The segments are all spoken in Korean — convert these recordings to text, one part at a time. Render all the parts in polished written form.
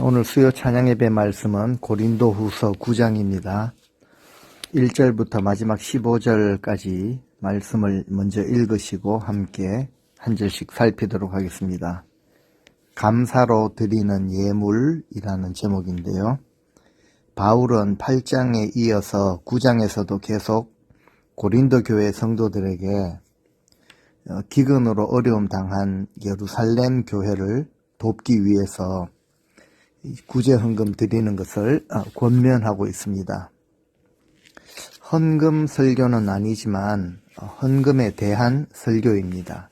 오늘 수요 찬양 예배 말씀은 고린도후서 9장입니다. 1절부터 마지막 15절까지 말씀을 먼저 읽으시고 함께 한 절씩 살피도록 하겠습니다. 감사로 드리는 예물이라는 제목인데요. 바울은 8장에 이어서 9장에서도 계속 고린도 교회 성도들에게 기근으로 어려움 당한 예루살렘 교회를 돕기 위해서 구제 헌금 드리는 것을 권면하고 있습니다. 헌금 설교는 아니지만 헌금에 대한 설교입니다.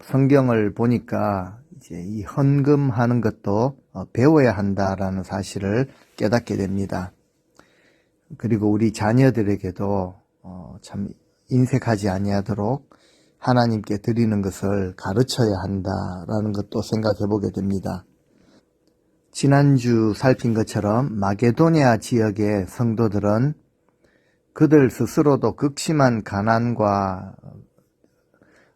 성경을 보니까 이제 이 헌금하는 것도 배워야 한다라는 사실을 깨닫게 됩니다. 그리고 우리 자녀들에게도 참 인색하지 아니하도록 하나님께 드리는 것을 가르쳐야 한다라는 것도 생각해 보게 됩니다. 지난주 살핀 것처럼 마게도냐 지역의 성도들은 그들 스스로도 극심한 가난과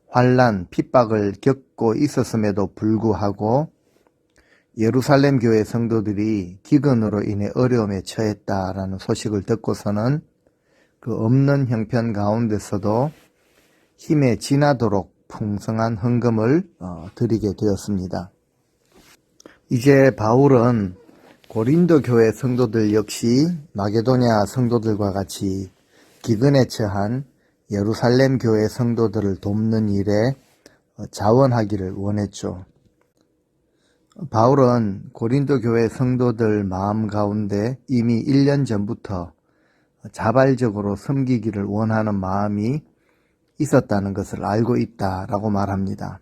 환난, 핍박을 겪고 있었음에도 불구하고 예루살렘 교회 성도들이 기근으로 인해 어려움에 처했다라는 소식을 듣고서는 그 없는 형편 가운데서도 힘에 지나도록 풍성한 헌금을 드리게 되었습니다. 이제 바울은 고린도 교회 성도들 역시 마게도냐 성도들과 같이 기근에 처한 예루살렘 교회 성도들을 돕는 일에 자원하기를 원했죠. 바울은 고린도 교회 성도들 마음 가운데 이미 1년 전부터 자발적으로 섬기기를 원하는 마음이 있었다는 것을 알고 있다라고 말합니다.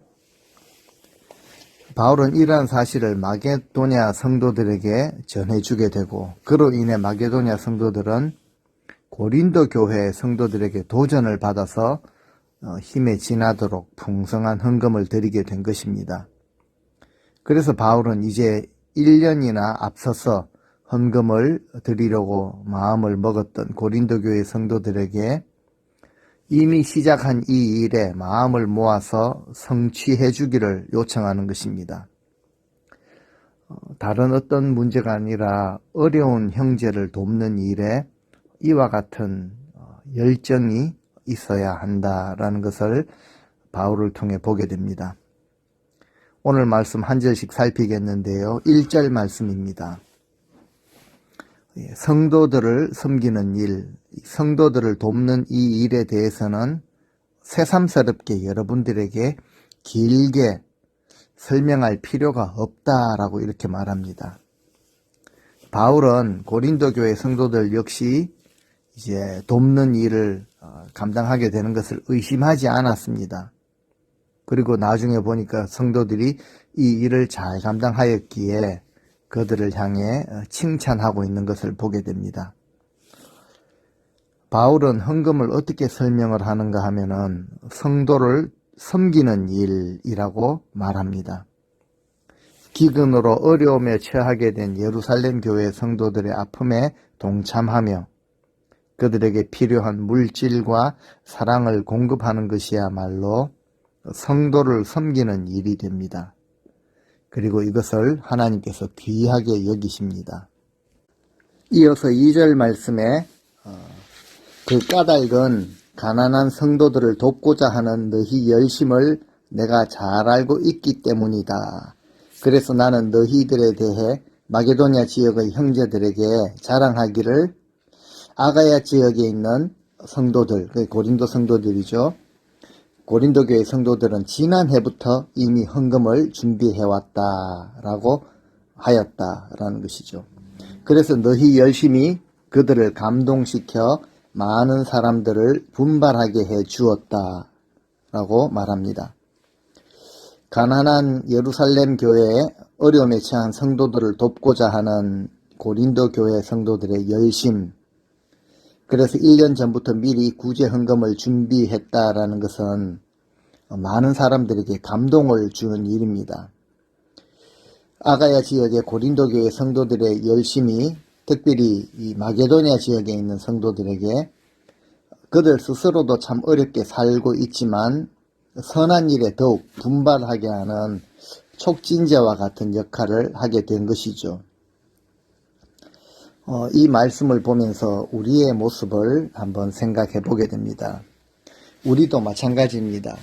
바울은 이러한 사실을 마게도냐 성도들에게 전해주게 되고 그로 인해 마게도냐 성도들은 고린도 교회 성도들에게 도전을 받아서 힘에 지나도록 풍성한 헌금을 드리게 된 것입니다. 그래서 바울은 이제 1년이나 앞서서 헌금을 드리려고 마음을 먹었던 고린도 교회 성도들에게 이미 시작한 이 일에 마음을 모아서 성취해 주기를 요청하는 것입니다. 다른 어떤 문제가 아니라 어려운 형제를 돕는 일에 이와 같은 열정이 있어야 한다라는 것을 바울을 통해 보게 됩니다. 오늘 말씀 한 절씩 살피겠는데요. 1절 말씀입니다. 성도들을 섬기는 일, 성도들을 돕는 이 일에 대해서는 새삼스럽게 여러분들에게 길게 설명할 필요가 없다라고 이렇게 말합니다. 바울은 고린도 교회 성도들 역시 이제 돕는 일을 감당하게 되는 것을 의심하지 않았습니다. 그리고 나중에 보니까 성도들이 이 일을 잘 감당하였기에 그들을 향해 칭찬하고 있는 것을 보게 됩니다. 바울은 헌금을 어떻게 설명을 하는가 하면은 성도를 섬기는 일이라고 말합니다. 기근으로 어려움에 처하게 된 예루살렘 교회 성도들의 아픔에 동참하며 그들에게 필요한 물질과 사랑을 공급하는 것이야말로 성도를 섬기는 일이 됩니다. 그리고 이것을 하나님께서 귀하게 여기십니다. 이어서 2절 말씀에 그 까닭은 가난한 성도들을 돕고자 하는 너희 열심을 내가 잘 알고 있기 때문이다. 그래서 나는 너희들에 대해 마게도냐 지역의 형제들에게 자랑하기를 아가야 지역에 있는 성도들, 고린도 성도들이죠. 고린도 교회 성도들은 지난해부터 이미 헌금을 준비해왔다라고 하였다라는 것이죠. 그래서 너희 열심히 그들을 감동시켜 많은 사람들을 분발하게 해 주었다라고 말합니다. 가난한 예루살렘 교회에 어려움에 처한 성도들을 돕고자 하는 고린도 교회 성도들의 열심, 그래서 1년 전부터 미리 구제 헌금을 준비했다라는 것은 많은 사람들에게 감동을 주는 일입니다. 아가야 지역의 고린도 교회 성도들의 열심이 특별히 이 마게도냐 지역에 있는 성도들에게 그들 스스로도 참 어렵게 살고 있지만 선한 일에 더욱 분발하게 하는 촉진제와 같은 역할을 하게 된 것이죠. 이 말씀을 보면서 우리의 모습을 한번 생각해 보게 됩니다. 우리도 마찬가지입니다.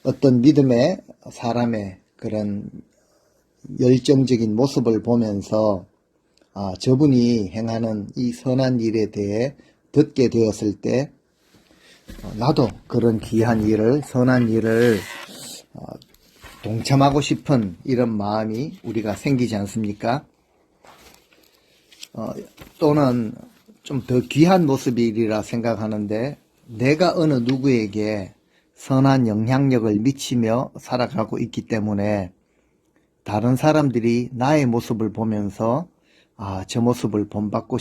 어떤 믿음의 사람의 그런 열정적인 모습을 보면서 저분이 행하는 이 선한 일에 대해 듣게 되었을 때 나도 그런 귀한 일을, 선한 일을 동참하고 싶은 이런 마음이 우리가 생기지 않습니까? 또는 좀 더 귀한 모습이리라 생각하는데 내가 어느 누구에게 선한 영향력을 미치며 살아가고 있기 때문에 다른 사람들이 나의 모습을 보면서 저 모습을 본받고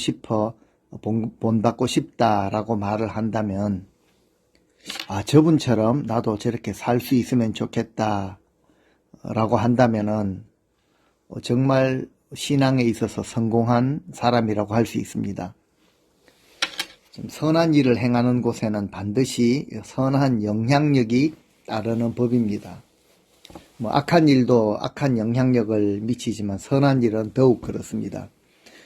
싶다라고 말을 한다면 저분처럼 나도 저렇게 살 수 있으면 좋겠다 라고 한다면은 정말 신앙에 있어서 성공한 사람이라고 할 수 있습니다. 선한 일을 행하는 곳에는 반드시 선한 영향력이 따르는 법입니다. 악한 일도 악한 영향력을 미치지만 선한 일은 더욱 그렇습니다.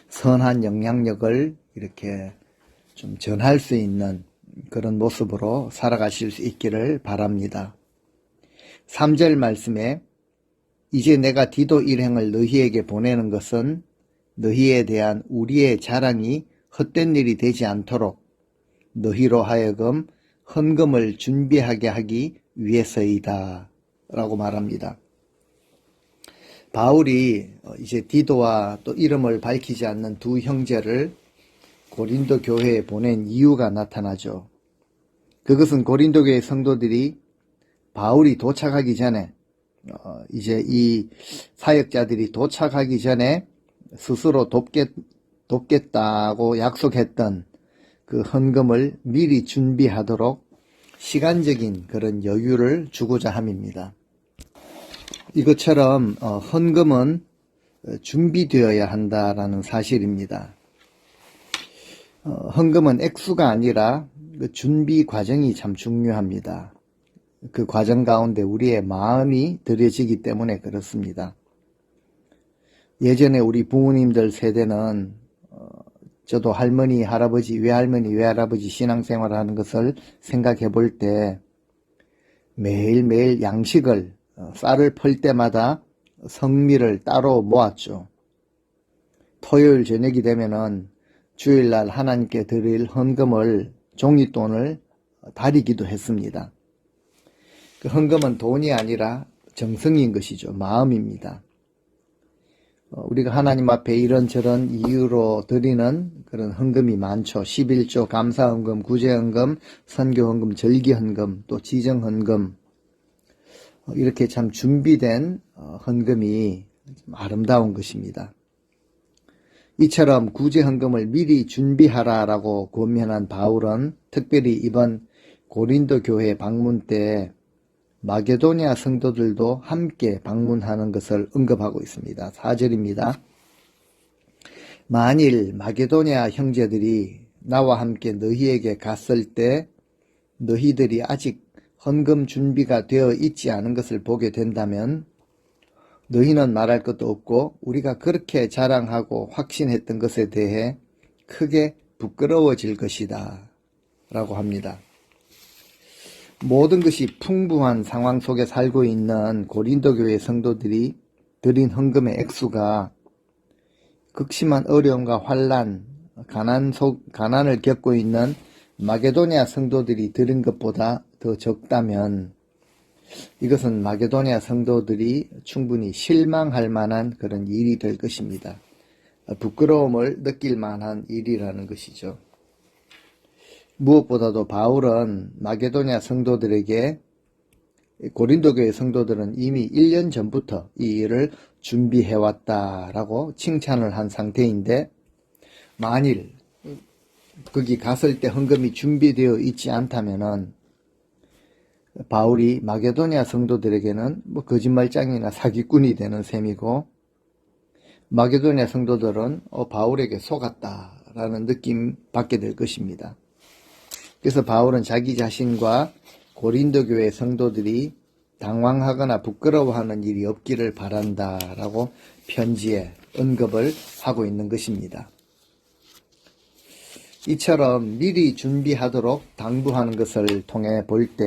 선한 영향력을 이렇게 좀 전할 수 있는 그런 모습으로 살아가실 수 있기를 바랍니다. 3절 말씀에 이제 내가 디도 일행을 너희에게 보내는 것은 너희에 대한 우리의 자랑이 헛된 일이 되지 않도록 너희로 하여금 헌금을 준비하게 하기 위해서이다 라고 말합니다. 바울이 이제 디도와 또 이름을 밝히지 않는 두 형제를 고린도 교회에 보낸 이유가 나타나죠. 그것은 고린도 교회 성도들이 바울이 도착하기 전에 이제 이 사역자들이 도착하기 전에 스스로 돕겠다고 약속했던 그 헌금을 미리 준비하도록 시간적인 그런 여유를 주고자 함입니다. 이것처럼 헌금은 준비되어야 한다라는 사실입니다. 헌금은 액수가 아니라 그 준비 과정이 참 중요합니다. 그 과정 가운데 우리의 마음이 들여지기 때문에 그렇습니다. 예전에 우리 부모님들 세대는 저도 할머니, 할아버지, 외할머니, 외할아버지 신앙생활을 하는 것을 생각해 볼 때 매일매일 양식을 쌀을 펄 때마다 성미를 따로 모았죠. 토요일 저녁이 되면은 주일날 하나님께 드릴 헌금을 종이돈을 다리기도 했습니다. 그 헌금은 돈이 아니라 정성인 것이죠. 마음입니다. 우리가 하나님 앞에 이런저런 이유로 드리는 그런 헌금이 많죠. 11조, 감사헌금, 구제헌금, 선교헌금, 절기헌금, 또 지정헌금, 이렇게 참 준비된 헌금이 좀 아름다운 것입니다. 이처럼 구제헌금을 미리 준비하라라고 권면한 바울은 특별히 이번 고린도 교회 방문 때 마게도니아 성도들도 함께 방문하는 것을 언급하고 있습니다. 4절입니다. 만일 마게도니아 형제들이 나와 함께 너희에게 갔을 때 너희들이 아직 헌금 준비가 되어 있지 않은 것을 보게 된다면 너희는 말할 것도 없고 우리가 그렇게 자랑하고 확신했던 것에 대해 크게 부끄러워질 것이다 라고 합니다. 모든 것이 풍부한 상황 속에 살고 있는 고린도 교회 성도들이 드린 헌금의 액수가 극심한 어려움과 환난, 가난을 겪고 있는 마게도니아 성도들이 드린 것보다 더 적다면 이것은 마게도니아 성도들이 충분히 실망할 만한 그런 일이 될 것입니다. 부끄러움을 느낄 만한 일이라는 것이죠. 무엇보다도 바울은 마게도니아 성도들에게 고린도 교회 성도들은 이미 1년 전부터 이 일을 준비해왔다라고 칭찬을 한 상태인데 만일 거기 갔을 때 헌금이 준비되어 있지 않다면은 바울이 마게도니아 성도들에게는 거짓말장이나 사기꾼이 되는 셈이고 마게도니아 성도들은 바울에게 속았다라는 느낌 받게 될 것입니다. 그래서 바울은 자기 자신과 고린도 교회 성도들이 당황하거나 부끄러워하는 일이 없기를 바란다 라고 편지에 언급을 하고 있는 것입니다. 이처럼 미리 준비하도록 당부하는 것을 통해 볼 때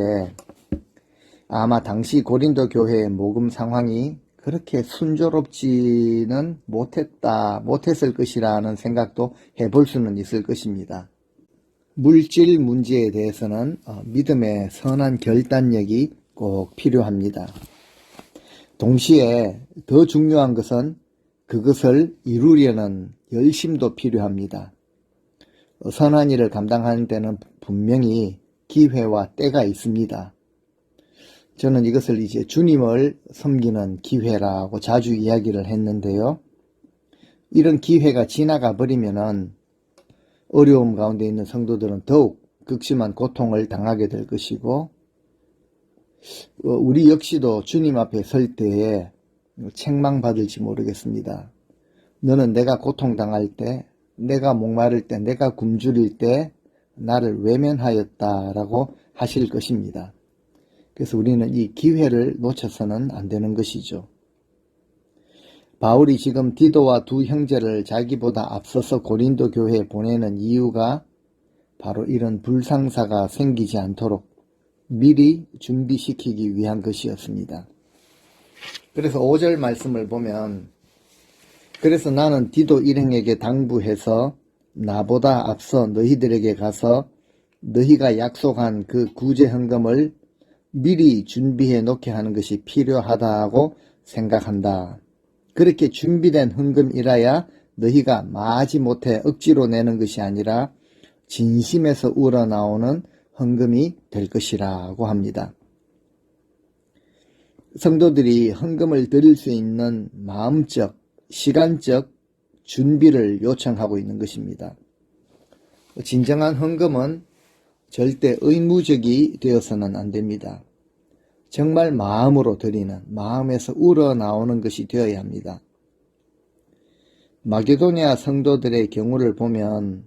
아마 당시 고린도 교회의 모금 상황이 그렇게 순조롭지는 못했을 것이라는 생각도 해볼 수는 있을 것입니다. 물질 문제에 대해서는 믿음의 선한 결단력이 꼭 필요합니다. 동시에 더 중요한 것은 그것을 이루려는 열심도 필요합니다. 선한 일을 감당하는 데는 분명히 기회와 때가 있습니다. 저는 이것을 이제 주님을 섬기는 기회라고 자주 이야기를 했는데요. 이런 기회가 지나가 버리면은 어려움 가운데 있는 성도들은 더욱 극심한 고통을 당하게 될 것이고, 우리 역시도 주님 앞에 설 때에 책망받을지 모르겠습니다. 너는 내가 고통당할 때, 내가 목마를 때, 내가 굶주릴 때 나를 외면하였다라고 하실 것입니다. 그래서 우리는 이 기회를 놓쳐서는 안 되는 것이죠. 바울이 지금 디도와 두 형제를 자기보다 앞서서 고린도 교회에 보내는 이유가 바로 이런 불상사가 생기지 않도록 미리 준비시키기 위한 것이었습니다. 그래서 5절 말씀을 보면, 그래서 나는 디도 일행에게 당부해서 나보다 앞서 너희들에게 가서 너희가 약속한 그 구제 헌금을 미리 준비해 놓게 하는 것이 필요하다고 생각한다. 그렇게 준비된 헌금이라야 너희가 마지못해 억지로 내는 것이 아니라 진심에서 우러나오는 헌금이 될 것이라고 합니다. 성도들이 헌금을 드릴 수 있는 마음적, 시간적 준비를 요청하고 있는 것입니다. 진정한 헌금은 절대 의무적이 되어서는 안 됩니다. 정말 마음으로 드리는, 마음에서 우러나오는 것이 되어야 합니다. 마게도니아 성도들의 경우를 보면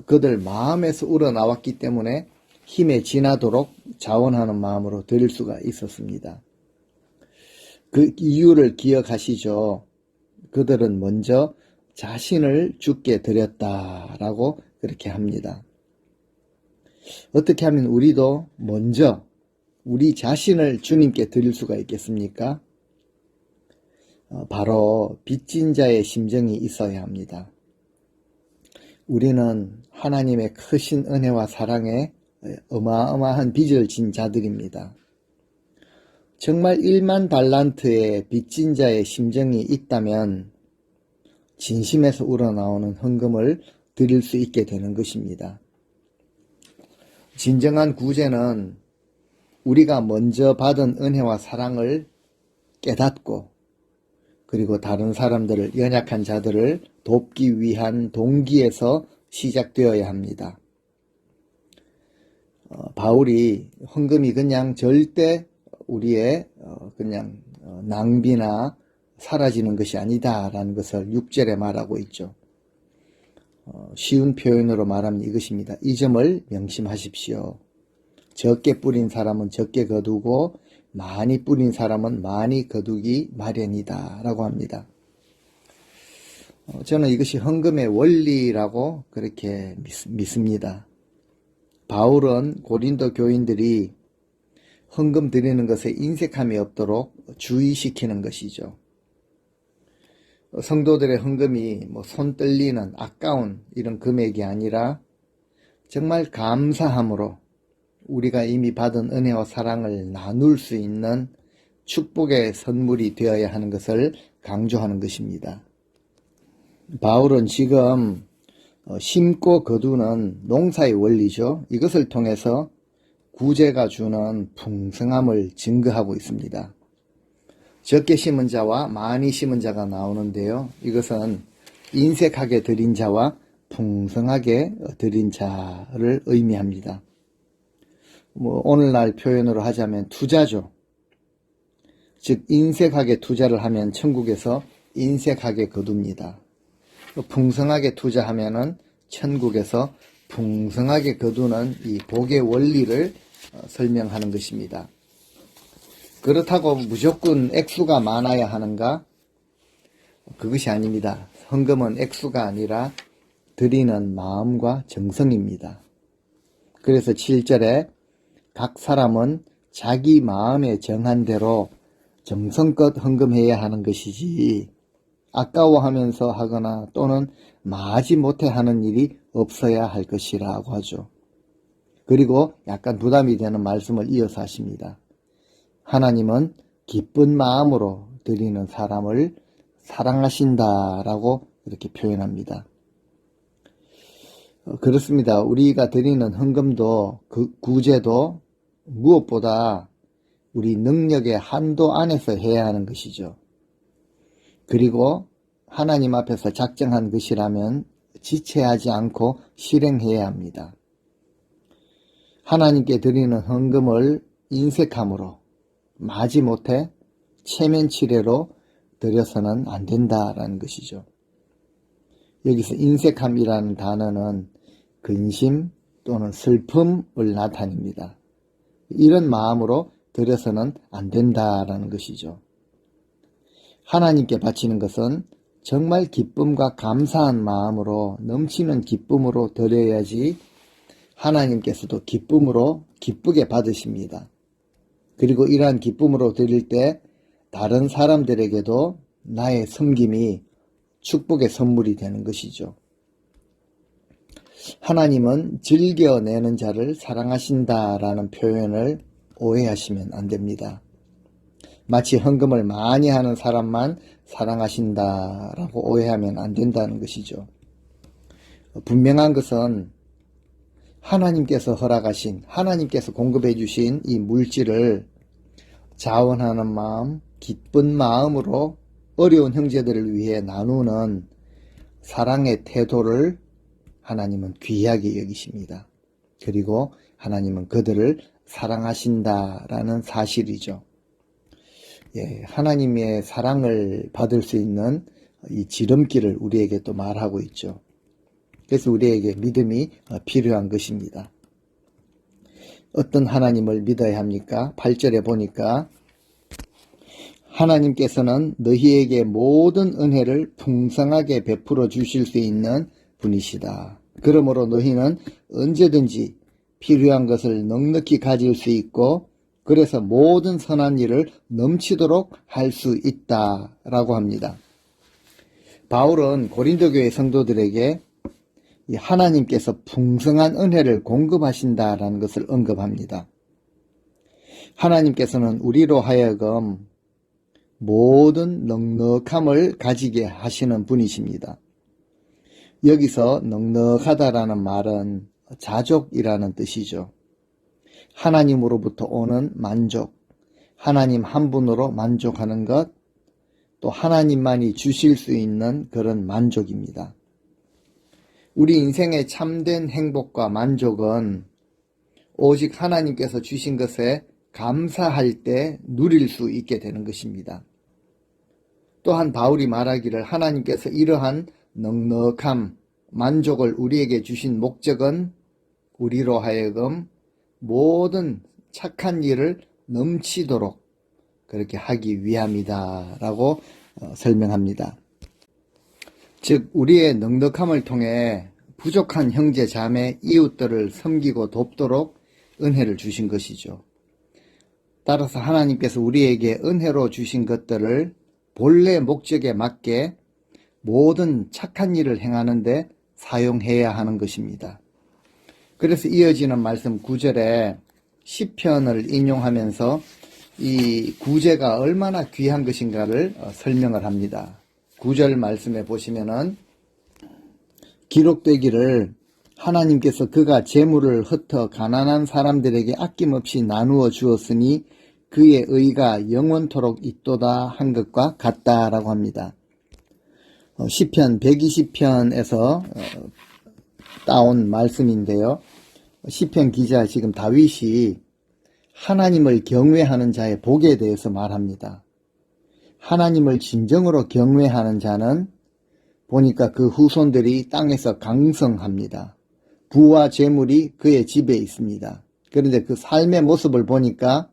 그들 마음에서 우러나왔기 때문에 힘에 지나도록 자원하는 마음으로 드릴 수가 있었습니다. 그 이유를 기억하시죠? 그들은 먼저 자신을 주께 드렸다라고 그렇게 합니다. 어떻게 하면 우리도 먼저 우리 자신을 주님께 드릴 수가 있겠습니까? 바로 빚진 자의 심정이 있어야 합니다. 우리는 하나님의 크신 은혜와 사랑에 어마어마한 빚을 진 자들입니다. 정말 1만 달란트의 빚진 자의 심정이 있다면 진심에서 우러나오는 헌금을 드릴 수 있게 되는 것입니다. 진정한 구제는 우리가 먼저 받은 은혜와 사랑을 깨닫고 그리고 다른 사람들을, 연약한 자들을 돕기 위한 동기에서 시작되어야 합니다. 바울이 헌금이 그냥 절대 우리의 그냥 낭비나 사라지는 것이 아니다라는 것을 6절에 말하고 있죠. 쉬운 표현으로 말하면 이것입니다. 이 점을 명심하십시오. 적게 뿌린 사람은 적게 거두고 많이 뿌린 사람은 많이 거두기 마련이다 라고 합니다. 저는 이것이 헌금의 원리라고 그렇게 믿습니다. 바울은 고린도 교인들이 헌금 드리는 것에 인색함이 없도록 주의시키는 것이죠. 성도들의 헌금이 손 떨리는 아까운 이런 금액이 아니라 정말 감사함으로 우리가 이미 받은 은혜와 사랑을 나눌 수 있는 축복의 선물이 되어야 하는 것을 강조하는 것입니다. 바울은 지금 심고 거두는 농사의 원리죠. 이것을 통해서 구제가 주는 풍성함을 증거하고 있습니다. 적게 심은 자와 많이 심은 자가 나오는데요. 이것은 인색하게 드린 자와 풍성하게 드린 자를 의미합니다. 오늘날 표현으로 하자면 투자죠. 즉 인색하게 투자를 하면 천국에서 인색하게 거둡니다. 풍성하게 투자하면은 천국에서 풍성하게 거두는 이 복의 원리를 설명하는 것입니다. 그렇다고 무조건 액수가 많아야 하는가? 그것이 아닙니다. 헌금은 액수가 아니라 드리는 마음과 정성입니다. 그래서 7절에 각 사람은 자기 마음에 정한 대로 정성껏 헌금해야 하는 것이지 아까워하면서 하거나 또는 마지 못해 하는 일이 없어야 할 것이라고 하죠. 그리고 약간 부담이 되는 말씀을 이어서 하십니다. 하나님은 기쁜 마음으로 드리는 사람을 사랑하신다라고 이렇게 표현합니다. 그렇습니다. 우리가 드리는 헌금도 그 구제도 무엇보다 우리 능력의 한도 안에서 해야 하는 것이죠. 그리고 하나님 앞에서 작정한 것이라면 지체하지 않고 실행해야 합니다. 하나님께 드리는 헌금을 인색함으로 마지못해 체면치레로 드려서는 안 된다라는 것이죠. 여기서 인색함이라는 단어는 근심 또는 슬픔을 나타냅니다. 이런 마음으로 드려서는 안 된다라는 것이죠. 하나님께 바치는 것은 정말 기쁨과 감사한 마음으로 넘치는 기쁨으로 드려야지 하나님께서도 기쁨으로 기쁘게 받으십니다. 그리고 이러한 기쁨으로 드릴 때 다른 사람들에게도 나의 섬김이 축복의 선물이 되는 것이죠. 하나님은 즐겨내는 자를 사랑하신다라는 표현을 오해하시면 안 됩니다. 마치 헌금을 많이 하는 사람만 사랑하신다라고 오해하면 안 된다는 것이죠. 분명한 것은 하나님께서 허락하신, 하나님께서 공급해 주신 이 물질을 자원하는 마음, 기쁜 마음으로 어려운 형제들을 위해 나누는 사랑의 태도를 하나님은 귀하게 여기십니다. 그리고 하나님은 그들을 사랑하신다라는 사실이죠. 하나님의 사랑을 받을 수 있는 이 지름길을 우리에게 또 말하고 있죠. 그래서 우리에게 믿음이 필요한 것입니다. 어떤 하나님을 믿어야 합니까? 8절에 보니까 하나님께서는 너희에게 모든 은혜를 풍성하게 베풀어 주실 수 있는 분이시다. 그러므로 너희는 언제든지 필요한 것을 넉넉히 가질 수 있고 그래서 모든 선한 일을 넘치도록 할 수 있다라고 합니다. 바울은 고린도 교회 성도들에게 하나님께서 풍성한 은혜를 공급하신다라는 것을 언급합니다. 하나님께서는 우리로 하여금 모든 넉넉함을 가지게 하시는 분이십니다. 여기서 넉넉하다라는 말은 자족이라는 뜻이죠. 하나님으로부터 오는 만족, 하나님 한 분으로 만족하는 것, 또 하나님만이 주실 수 있는 그런 만족입니다. 우리 인생의 참된 행복과 만족은 오직 하나님께서 주신 것에 감사할 때 누릴 수 있게 되는 것입니다. 또한 바울이 말하기를 하나님께서 이러한 넉넉함, 만족을 우리에게 주신 목적은 우리로 하여금 모든 착한 일을 넘치도록 그렇게 하기 위함이다 라고 설명합니다. 즉 우리의 넉넉함을 통해 부족한 형제 자매 이웃들을 섬기고 돕도록 은혜를 주신 것이죠. 따라서 하나님께서 우리에게 은혜로 주신 것들을 본래 목적에 맞게 모든 착한 일을 행하는 데 사용해야 하는 것입니다. 그래서 이어지는 말씀 9절에 시편을 인용하면서 이 구제가 얼마나 귀한 것인가를 설명을 합니다. 9절 말씀에 보시면은 기록되기를 하나님께서 그가 재물을 흩어 가난한 사람들에게 아낌없이 나누어 주었으니 그의 의가 영원토록 있도다 한 것과 같다라고 합니다. 시편 120편에서 따온 말씀인데요. 시편 기자 지금 다윗이 하나님을 경외하는 자의 복에 대해서 말합니다. 하나님을 진정으로 경외하는 자는 보니까 그 후손들이 땅에서 강성합니다. 부와 재물이 그의 집에 있습니다. 그런데 그 삶의 모습을 보니까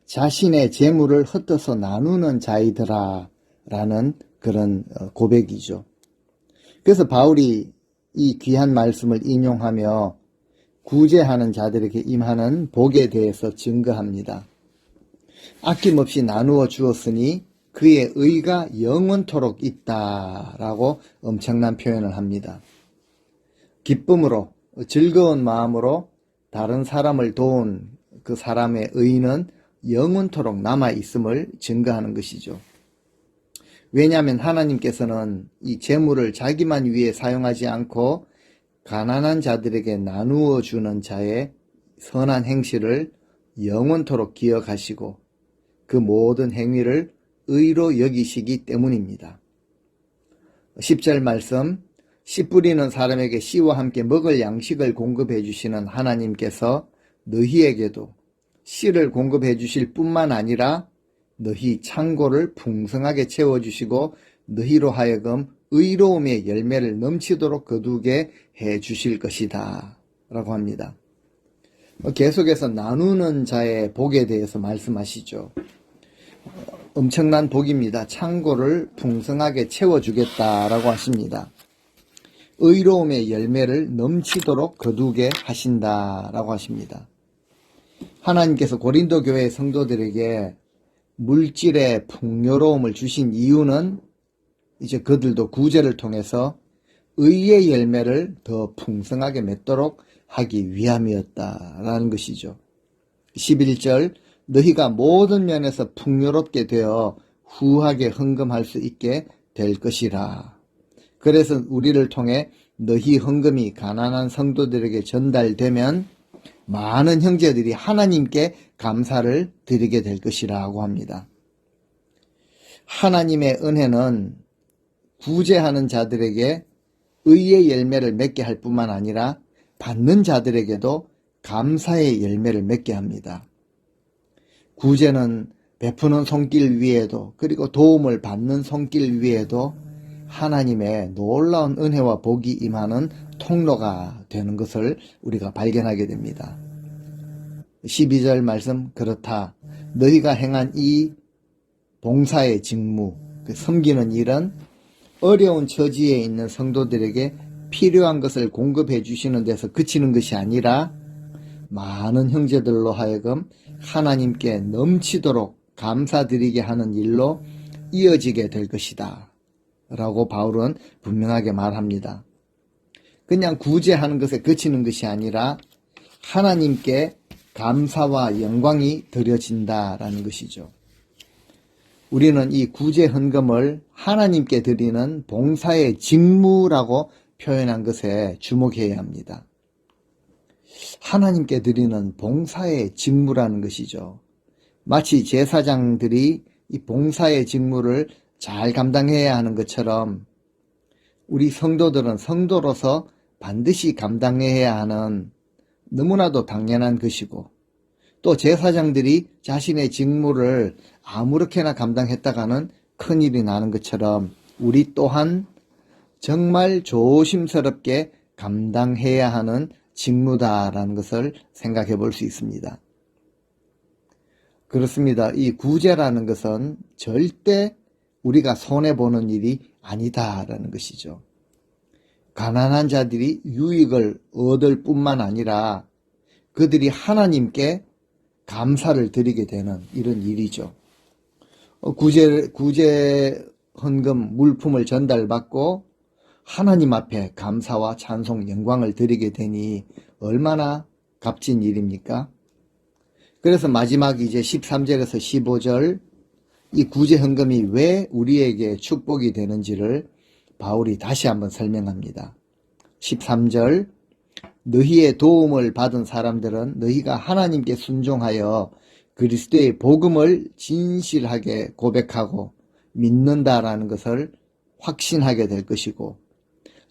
자신의 재물을 흩어서 나누는 자이더라 라는 그런 고백이죠. 그래서 바울이 이 귀한 말씀을 인용하며 구제하는 자들에게 임하는 복에 대해서 증거합니다. 아낌없이 나누어 주었으니 그의 의가 영원토록 있다라고 엄청난 표현을 합니다. 기쁨으로 즐거운 마음으로 다른 사람을 도운 그 사람의 의는 영원토록 남아있음을 증거하는 것이죠. 왜냐하면 하나님께서는 이 재물을 자기만 위해 사용하지 않고 가난한 자들에게 나누어 주는 자의 선한 행실을 영원토록 기억하시고 그 모든 행위를 의로 여기시기 때문입니다. 10절 말씀, 씨 뿌리는 사람에게 씨와 함께 먹을 양식을 공급해 주시는 하나님께서 너희에게도 씨를 공급해 주실 뿐만 아니라 너희 창고를 풍성하게 채워주시고 너희로 하여금 의로움의 열매를 넘치도록 거두게 해 주실 것이다 라고 합니다. 계속해서 나누는 자의 복에 대해서 말씀하시죠. 엄청난 복입니다. 창고를 풍성하게 채워주겠다라고 하십니다. 의로움의 열매를 넘치도록 거두게 하신다라고 하십니다. 하나님께서 고린도 교회 성도들에게 물질의 풍요로움을 주신 이유는 이제 그들도 구제를 통해서 의의 열매를 더 풍성하게 맺도록 하기 위함이었다라는 것이죠. 11절, 너희가 모든 면에서 풍요롭게 되어 후하게 헌금할 수 있게 될 것이라. 그래서 우리를 통해 너희 헌금이 가난한 성도들에게 전달되면 많은 형제들이 하나님께 감사를 드리게 될 것이라고 합니다. 하나님의 은혜는 구제하는 자들에게 의의 열매를 맺게 할 뿐만 아니라 받는 자들에게도 감사의 열매를 맺게 합니다. 구제는 베푸는 손길 위에도 그리고 도움을 받는 손길 위에도 하나님의 놀라운 은혜와 복이 임하는 통로가 되는 것을 우리가 발견하게 됩니다. 12절 말씀, 그렇다. 너희가 행한 이 봉사의 직무, 섬기는 일은 어려운 처지에 있는 성도들에게 필요한 것을 공급해 주시는 데서 그치는 것이 아니라 많은 형제들로 하여금 하나님께 넘치도록 감사드리게 하는 일로 이어지게 될 것이다 라고 바울은 분명하게 말합니다. 그냥 구제하는 것에 그치는 것이 아니라 하나님께 감사와 영광이 드려진다라는 것이죠. 우리는 이 구제 헌금을 하나님께 드리는 봉사의 직무라고 표현한 것에 주목해야 합니다. 하나님께 드리는 봉사의 직무라는 것이죠. 마치 제사장들이 이 봉사의 직무를 잘 감당해야 하는 것처럼 우리 성도들은 성도로서 반드시 감당해야 하는 너무나도 당연한 것이고, 또 제사장들이 자신의 직무를 아무렇게나 감당했다가는 큰일이 나는 것처럼 우리 또한 정말 조심스럽게 감당해야 하는 직무다라는 것을 생각해 볼 수 있습니다. 그렇습니다. 이 구제라는 것은 절대 우리가 손해보는 일이 아니다라는 것이죠. 가난한 자들이 유익을 얻을 뿐만 아니라 그들이 하나님께 감사를 드리게 되는 이런 일이죠. 구제 헌금 물품을 전달받고 하나님 앞에 감사와 찬송 영광을 드리게 되니 얼마나 값진 일입니까? 그래서 마지막 이제 13절에서 15절 이 구제 헌금이 왜 우리에게 축복이 되는지를 바울이 다시 한번 설명합니다. 13절, 너희의 도움을 받은 사람들은 너희가 하나님께 순종하여 그리스도의 복음을 진실하게 고백하고 믿는다라는 것을 확신하게 될 것이고,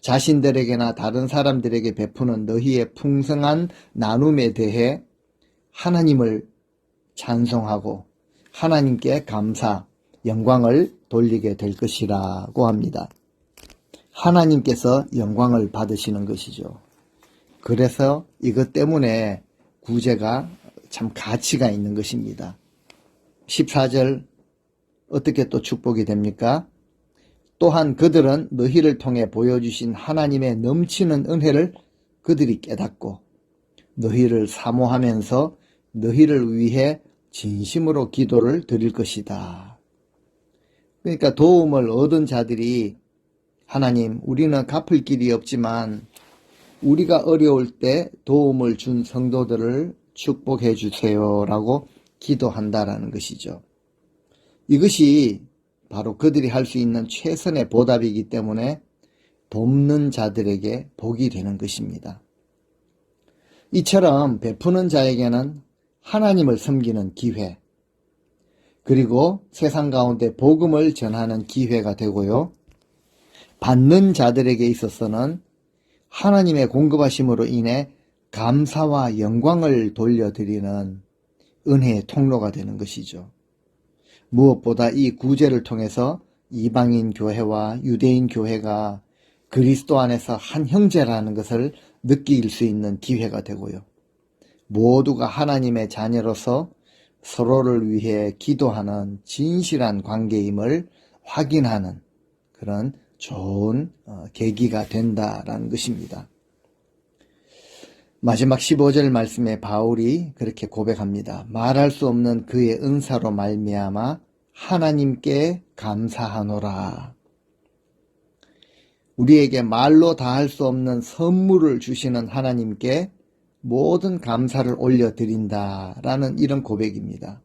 자신들에게나 다른 사람들에게 베푸는 너희의 풍성한 나눔에 대해 하나님을 찬송하고 하나님께 감사, 영광을 돌리게 될 것이라고 합니다. 하나님께서 영광을 받으시는 것이죠. 그래서 이것 때문에 구제가 참 가치가 있는 것입니다. 14절 어떻게 또 축복이 됩니까? 또한 그들은 너희를 통해 보여주신 하나님의 넘치는 은혜를 그들이 깨닫고 너희를 사모하면서 너희를 위해 진심으로 기도를 드릴 것이다. 그러니까 도움을 얻은 자들이 하나님, 우리는 갚을 길이 없지만 우리가 어려울 때 도움을 준 성도들을 축복해 주세요 라고 기도한다라는 것이죠. 이것이 바로 그들이 할 수 있는 최선의 보답이기 때문에 돕는 자들에게 복이 되는 것입니다. 이처럼 베푸는 자에게는 하나님을 섬기는 기회, 그리고 세상 가운데 복음을 전하는 기회가 되고요. 받는 자들에게 있어서는 하나님의 공급하심으로 인해 감사와 영광을 돌려드리는 은혜의 통로가 되는 것이죠. 무엇보다 이 구제를 통해서 이방인 교회와 유대인 교회가 그리스도 안에서 한 형제라는 것을 느낄 수 있는 기회가 되고요. 모두가 하나님의 자녀로서 서로를 위해 기도하는 진실한 관계임을 확인하는 그런 좋은 계기가 된다라는 것입니다. 마지막 15절 말씀에 바울이 그렇게 고백합니다. 말할 수 없는 그의 은사로 말미암아 하나님께 감사하노라. 우리에게 말로 다 할 수 없는 선물을 주시는 하나님께 모든 감사를 올려드린다라는 이런 고백입니다.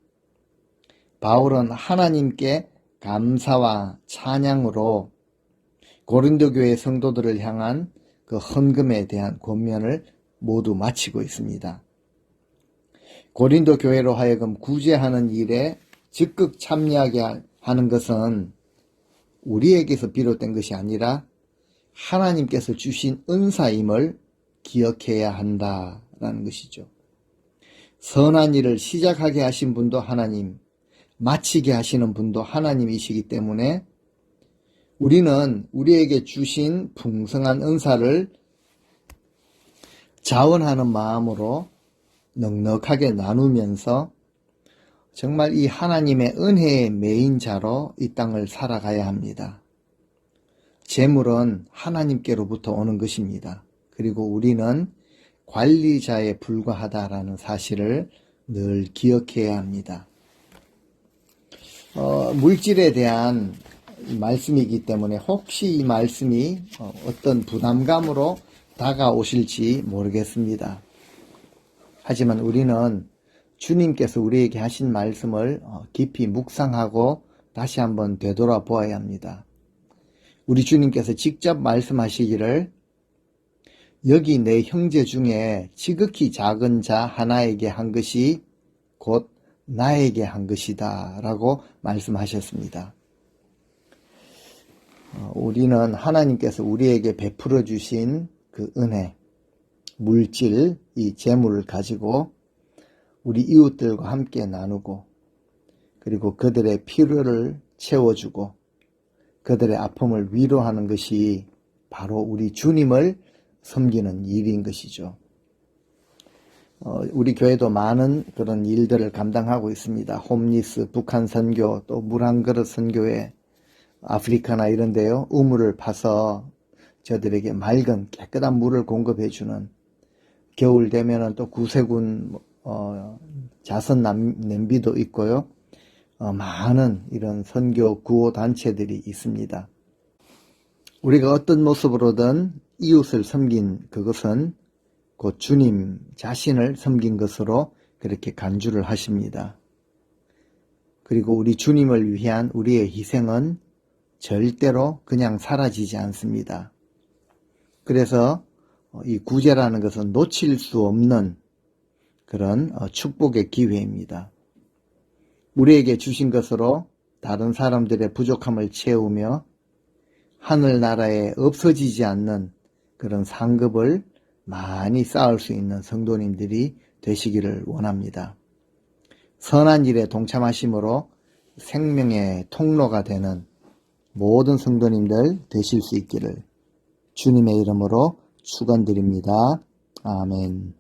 바울은 하나님께 감사와 찬양으로 고린도 교회 성도들을 향한 그 헌금에 대한 권면을 모두 마치고 있습니다. 고린도 교회로 하여금 구제하는 일에 적극 참여하게 하는 것은 우리에게서 비롯된 것이 아니라 하나님께서 주신 은사임을 기억해야 한다라는 것이죠. 선한 일을 시작하게 하신 분도 하나님, 마치게 하시는 분도 하나님이시기 때문에 우리는 우리에게 주신 풍성한 은사를 자원하는 마음으로 넉넉하게 나누면서 정말 이 하나님의 은혜의 메인자로 이 땅을 살아가야 합니다. 재물은 하나님께로부터 오는 것입니다. 그리고 우리는 관리자에 불과하다라는 사실을 늘 기억해야 합니다. 물질에 대한 말씀이기 때문에 혹시 이 말씀이 어떤 부담감으로 다가오실지 모르겠습니다. 하지만 우리는 주님께서 우리에게 하신 말씀을 깊이 묵상하고 다시 한번 되돌아보아야 합니다. 우리 주님께서 직접 말씀하시기를 여기 내 형제 중에 지극히 작은 자 하나에게 한 것이 곧 나에게 한 것이다 라고 말씀하셨습니다. 우리는 하나님께서 우리에게 베풀어 주신 그 은혜, 물질, 이 재물을 가지고 우리 이웃들과 함께 나누고 그리고 그들의 필요를 채워주고 그들의 아픔을 위로하는 것이 바로 우리 주님을 섬기는 일인 것이죠. 우리 교회도 많은 그런 일들을 감당하고 있습니다. 홈리스, 북한 선교, 또 물 한 그릇 선교회, 아프리카나 이런 데요. 우물을 파서 저들에게 맑은 깨끗한 물을 공급해주는, 겨울 되면은 또 구세군 자선 냄비도 있고요. 많은 이런 선교 구호 단체들이 있습니다. 우리가 어떤 모습으로든 이웃을 섬긴 그것은 곧 주님 자신을 섬긴 것으로 그렇게 간주를 하십니다. 그리고 우리 주님을 위한 우리의 희생은 절대로 그냥 사라지지 않습니다. 그래서 이 구제라는 것은 놓칠 수 없는 그런 축복의 기회입니다. 우리에게 주신 것으로 다른 사람들의 부족함을 채우며 하늘나라에 없어지지 않는 그런 상급을 많이 쌓을 수 있는 성도님들이 되시기를 원합니다. 선한 일에 동참하심으로 생명의 통로가 되는 모든 성도님들 되실 수 있기를 주님의 이름으로 축원드립니다. 아멘.